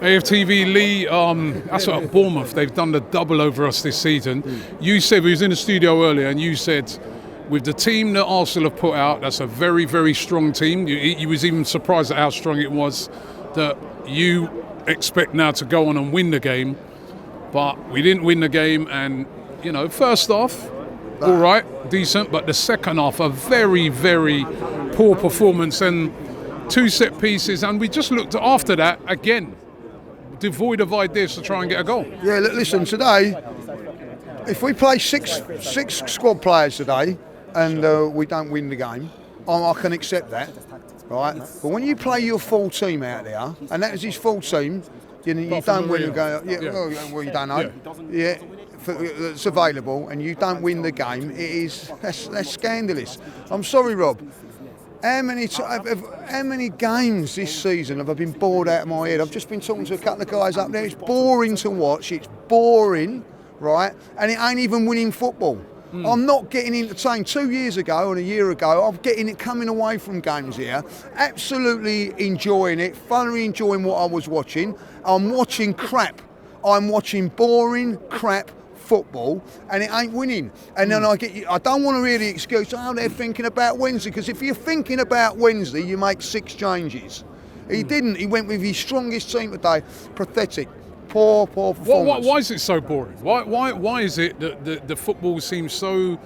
AFTV Lee, that's at Bournemouth. They've done the double over us this season. You said, we was in the studio earlier, and you said, with the team that Arsenal have put out, that's a very, very strong team. You was even surprised at how strong it was, that you expect now to go on and win the game. But we didn't win the game, and, you know, first half, all right, decent, but the second half, a very, very poor performance, and 2 set pieces, and we just looked after that again, devoid of ideas to try and get a goal. Yeah, listen, today, if we play six squad players today and we don't win the game, I can accept that, right? But when you play your full team out there, and that is his full team, you don't win the game. Yeah. Well, you don't know. Yeah. It's available, and you don't win the game. That's scandalous. I'm sorry, Rob. How many games this season have I been bored out of my head? I've just been talking to a couple of guys up there. It's boring to watch. It's boring, right? And it ain't even winning football. I'm not getting entertained. 2 years ago and a year ago, I'm getting it coming away from games here. Absolutely enjoying it, thoroughly enjoying what I was watching. I'm watching crap. I'm watching boring crap football, and it ain't winning. And then I don't want to hear the excuse, oh, they're thinking about Wednesday, because if you're thinking about Wednesday, you make 6 changes. He didn't. He went with his strongest team today. Pathetic. Poor performance. Why is it so boring? Why is it that the football seems so,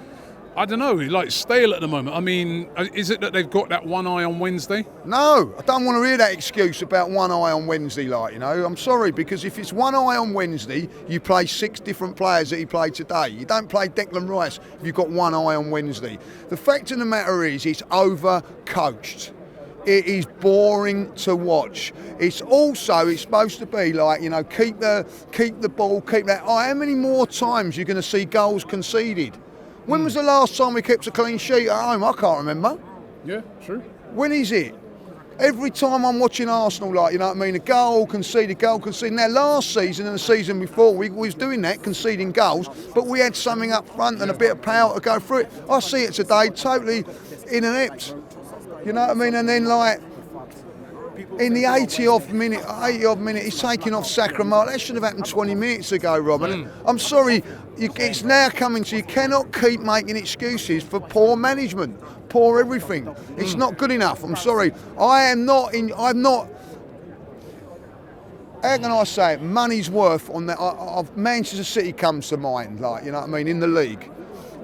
I don't know, like stale at the moment? I mean, is it that they've got that one eye on Wednesday? No, I don't want to hear that excuse about one eye on Wednesday, like, you know. I'm sorry, because if it's one eye on Wednesday, you play 6 different players that he played today. You don't play Declan Rice if you've got one eye on Wednesday. The fact of the matter is, it's overcoached. It is boring to watch. It's supposed to be like, you know, keep the ball, keep that. Oh, how many more times you're going to see goals conceded? When was the last time we kept a clean sheet at home? I can't remember. Yeah, true. When is it? Every time I'm watching Arsenal, like, you know what I mean, a goal conceded. Now, last season and the season before, we was doing that, conceding goals, but we had something up front and a bit of power to go through it. I see it today, totally inept. You know what I mean? And then, like, in the 80-odd minute, he's taking off Sacramento. That should have happened 20 minutes ago, Rob. I'm sorry, it's now coming to you cannot keep making excuses for poor management, poor everything. It's not good enough. I'm sorry. I'm not. How can I say it? Money's worth on that. Manchester City comes to mind, like, you know what I mean, in the league.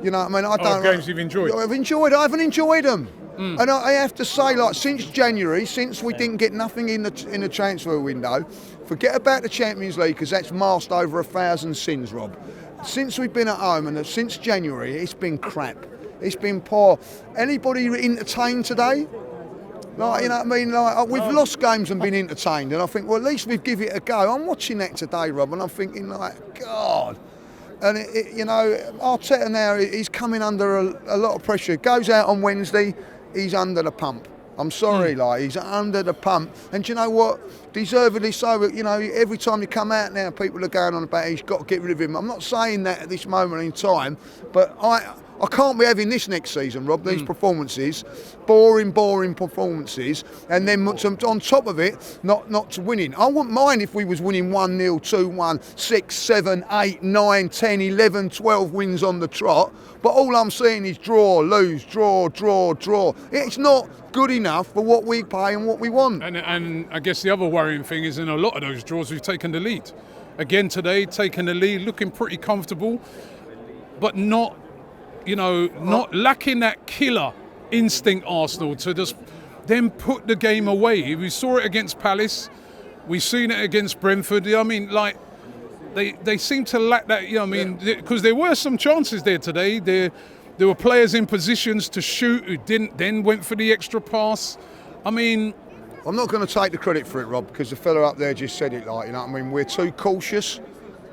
You know what I mean? Games you've enjoyed? I haven't enjoyed them. And I have to say, like, since January, since we didn't get nothing in the transfer window, forget about the Champions League, because that's masked over 1,000 sins, Rob. Since we've been at home, and since January, it's been crap. It's been poor. Anybody entertained today? Like, you know what I mean? Like, we've lost games and been entertained, and I think, well, at least we've given it a go. I'm watching that today, Rob, and I'm thinking, like, God. And, you know, Arteta now, he's coming under a lot of pressure. Goes out on Wednesday, he's under the pump. I'm sorry, like, he's under the pump. And do you know what? Deservedly so. You know, every time you come out now, people are going on about he's got to get rid of him. I'm not saying that at this moment in time, but I can't be having this next season, Rob, these performances, boring performances, and then on top of it, not winning. I wouldn't mind if we was winning 1-0, 2-1, 6, 7, 8, 9, 10, 11, 12 wins on the trot, but all I'm seeing is draw, lose, draw. It's not good enough for what we pay and what we want. And I guess the other worrying thing is, in a lot of those draws, we've taken the lead. Again today, taking the lead, looking pretty comfortable, but not lacking that killer instinct, Arsenal, to just then put the game away. We saw it against Palace. We've seen it against Brentford. I mean, like, they seem to lack that, you know what I mean? Because there were some chances there today. There were players in positions to shoot who didn't, then went for the extra pass. I mean, I'm not going to take the credit for it, Rob, because the fella up there just said it, like, you know what I mean? We're too cautious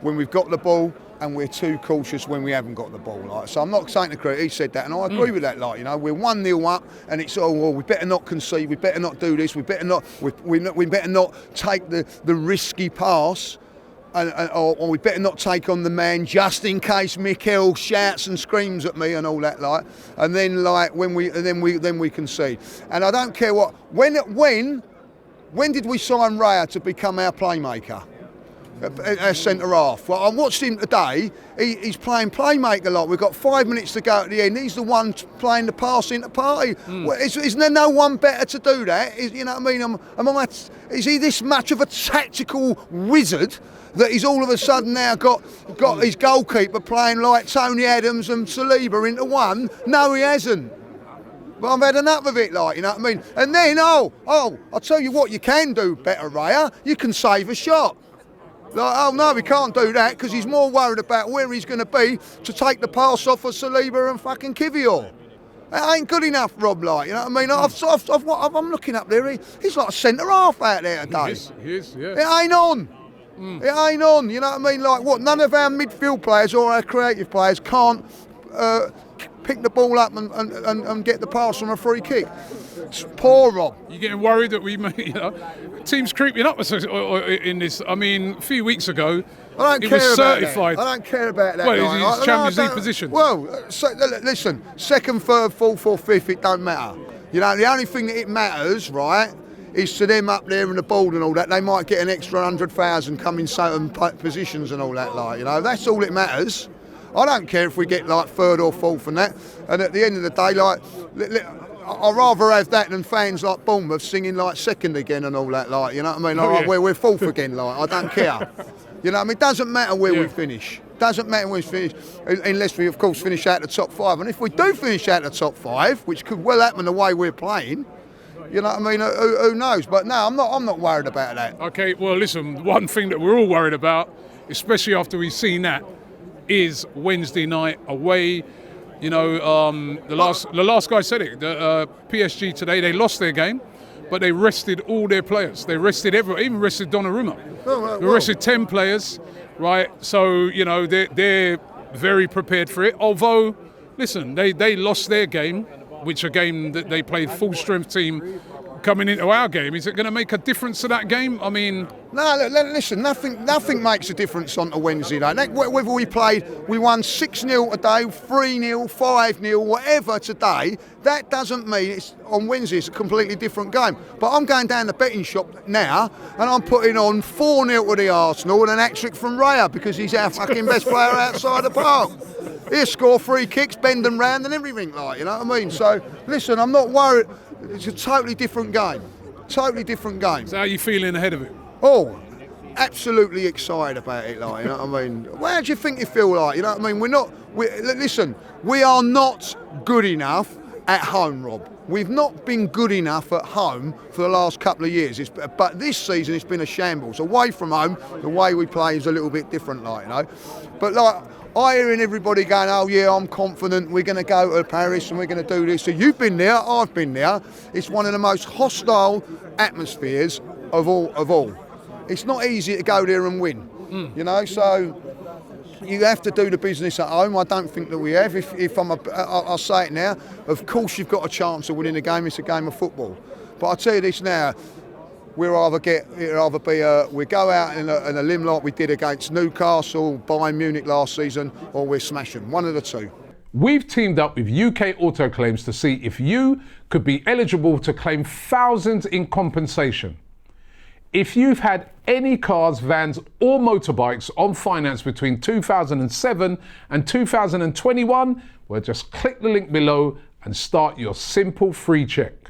when we've got the ball, and we're too cautious when we haven't got the ball. Like, so I'm not taking the credit. He said that, and I agree with that. Like, you know, we're 1-0 up, and it's we better not concede. We better not do this. We better not take the risky pass, or we better not take on the man just in case Mikel shouts and screams at me and all that. Like, and then like when we concede, and I don't care what when when did we sign Raya to become our playmaker? Our centre half. Well, I watched him today. He's playing playmaker like. We've got 5 minutes to go at the end. He's the one playing the pass into party. Well, isn't there no one better to do that? You know what I mean? Is he this much of a tactical wizard that he's all of a sudden now got his goalkeeper playing like Tony Adams and Saliba into one? No, he hasn't. But I've had enough of it, like, you know what I mean? And then, I'll tell you what you can do better, Raya. You can save a shot. Like, oh no, we can't do that because he's more worried about where he's going to be to take the pass off of Saliba and fucking Kivior. That ain't good enough, Rob. Like, you know what I mean? I'm looking up there. He's like a centre half out there today. He is, yeah. It ain't on. It ain't on. You know what I mean? Like what? None of our midfield players or our creative players can't pick the ball up and get the pass on a free kick. It's poor, Rob. You're getting worried that we may, teams creeping up in this. I mean, a few weeks ago, it was certified. I don't care about that. Well, it's Champions League position. Well, listen, second, third, fourth or fifth, it don't matter. You know, the only thing that it matters, right, is to them up there in the board and all that. They might get an extra 100,000 come in certain positions and all that, like, you know. That's all it matters. I don't care if we get like third or fourth and that. And at the end of the day, like, I'd rather have that than fans like Bournemouth singing like second again and all that, like, you know what I mean? Like, we're fourth again, like, I don't care. You know what I mean? It doesn't matter where we finish. Doesn't matter where we finish, unless we, of course, finish out the top five. And if we do finish out the top five, which could well happen the way we're playing, you know what I mean? Who knows? But no, I'm not worried about that. Okay, well, listen, one thing that we're all worried about, especially after we've seen that, is Wednesday night away. You know, the last guy said it. The PSG today, they lost their game, but they rested all their players. They rested everyone, even rested Donnarumma. They rested 10 players, right? So, you know, they're very prepared for it. Although, listen, they lost their game, which a game that they played full strength team coming into our game. Is it going to make a difference to that game? I mean... No, listen, nothing makes a difference on a Wednesday night. Whether we won 6-0 today, 3-0, 5-0, whatever today, that doesn't mean it's on Wednesday it's a completely different game. But I'm going down the betting shop now and I'm putting on 4-0 to the Arsenal and an hat-trick from Raya because he's our fucking best player outside the park. He'll score free kicks, bend them round and everything, like, you know what I mean? So, listen, I'm not worried. It's a totally different game. Totally different game. So how are you feeling ahead of it? Oh, absolutely excited about it, like, you know what I mean? How do you think you feel like, you know what I mean? Listen, we are not good enough at home, Rob. We've not been good enough at home for the last couple of years. But this season it's been a shambles. Away from home, the way we play is a little bit different, like, you know. But like, I hearing everybody going, oh yeah, I'm confident, we're going to go to Paris and we're going to do this. So you've been there, I've been there. It's one of the most hostile atmospheres of all. It's not easy to go there and win, you know, so you have to do the business at home. I don't think that we have. I'll say it now, of course you've got a chance of winning a game, it's a game of football. But I'll tell you this now, we go out in a limb like we did against Newcastle, Bayern Munich last season, or we're smashing. One of the two. We've teamed up with UK Auto Claims to see if you could be eligible to claim thousands in compensation. If you've had any cars, vans or motorbikes on finance between 2007 and 2021, well, just click the link below and start your simple free check.